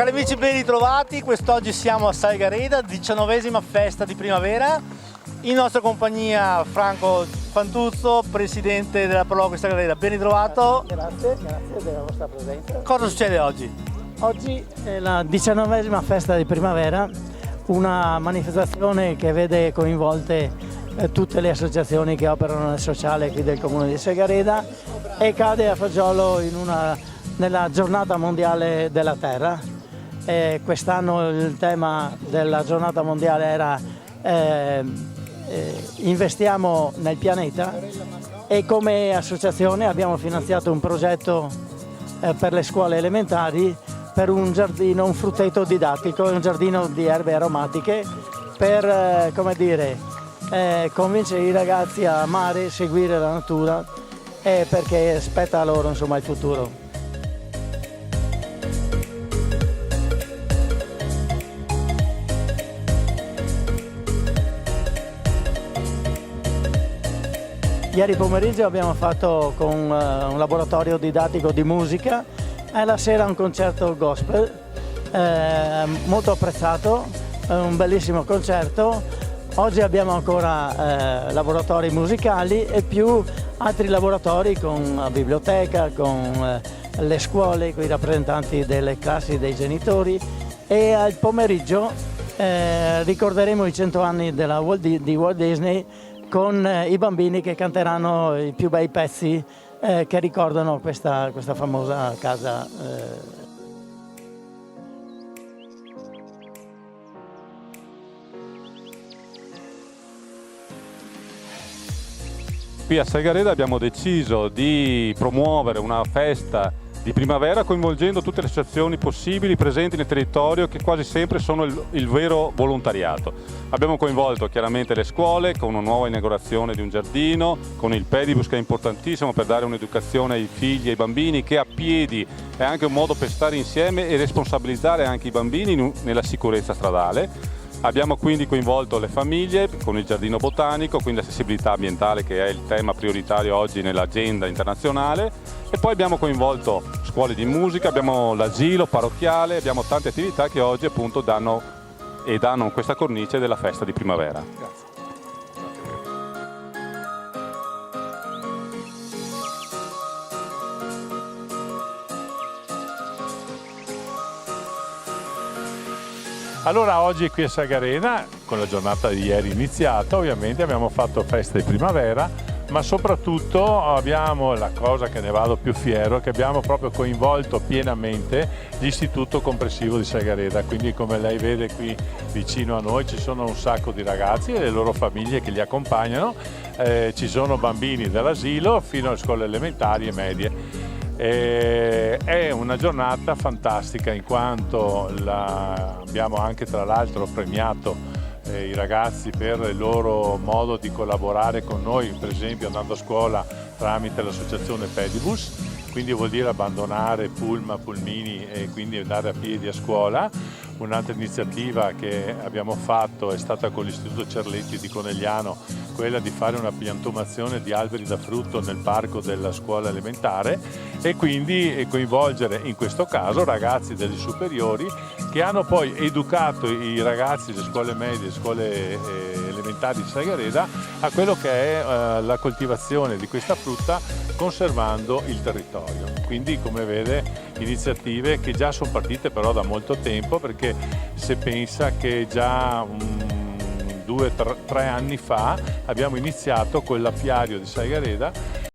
Cari amici, ben ritrovati. Quest'oggi siamo a Saigareda, 19ª festa di primavera. In nostra compagnia Franco Fantuzzo, presidente della Proloco Saigareda. Ben ritrovato. Grazie della vostra presenza. Cosa succede oggi? Oggi è la 19ª festa di primavera, una manifestazione che vede coinvolte tutte le associazioni che operano nel sociale qui del comune di Saigareda e cade a fagiolo nella giornata mondiale della terra. Quest'anno il tema della giornata mondiale era investiamo nel pianeta, e come associazione abbiamo finanziato un progetto per le scuole elementari per un giardino, un frutteto didattico, un giardino di erbe aromatiche per convincere i ragazzi a amare, seguire la natura, perché spetta a loro insomma il futuro. Ieri pomeriggio abbiamo fatto con un laboratorio didattico di musica e la sera un concerto gospel molto apprezzato, un bellissimo concerto. Oggi abbiamo ancora laboratori musicali e più altri laboratori con la biblioteca, con le scuole, con i rappresentanti delle classi dei genitori, e al pomeriggio ricorderemo i 100 anni di Walt Disney con i bambini che canteranno i più bei pezzi che ricordano questa famosa casa. Qui a Saigareda abbiamo deciso di promuovere una festa di primavera coinvolgendo tutte le associazioni possibili presenti nel territorio, che quasi sempre sono il vero volontariato. Abbiamo coinvolto chiaramente le scuole con una nuova inaugurazione di un giardino, con il pedibus che è importantissimo per dare un'educazione ai figli e ai bambini, che a piedi è anche un modo per stare insieme e responsabilizzare anche i bambini nella sicurezza stradale. Abbiamo quindi coinvolto le famiglie con il giardino botanico, quindi l'accessibilità ambientale che è il tema prioritario oggi nell'agenda internazionale, e poi abbiamo coinvolto scuole di musica, abbiamo l'asilo parrocchiale, abbiamo tante attività che oggi appunto danno questa cornice della festa di primavera. Grazie. Allora oggi qui a Saigareda, con la giornata di ieri iniziata, ovviamente abbiamo fatto festa di primavera, ma soprattutto abbiamo la cosa che ne vado più fiero, che abbiamo proprio coinvolto pienamente l'Istituto Comprensivo di Saigareda. Quindi, come lei vede qui vicino a noi, ci sono un sacco di ragazzi e le loro famiglie che li accompagnano, ci sono bambini dall'asilo fino alle scuole elementari e medie. È una giornata fantastica, in quanto abbiamo anche tra l'altro premiato i ragazzi per il loro modo di collaborare con noi, per esempio andando a scuola tramite l'associazione Pedibus, quindi vuol dire abbandonare pullman, pulmini e quindi andare a piedi a scuola. Un'altra iniziativa che abbiamo fatto è stata con l'Istituto Cerletti di Conegliano, quella di fare una piantumazione di alberi da frutto nel parco della scuola elementare, e quindi coinvolgere in questo caso ragazzi delle superiori che hanno poi educato i ragazzi delle scuole medie e scuole elementari di Saigareda a quello che è la coltivazione di questa frutta, conservando il territorio. Quindi, come vede, iniziative che già sono partite però da molto tempo, perché se pensa che già 2 o 3 anni fa abbiamo iniziato con l'Apiario di Saigareda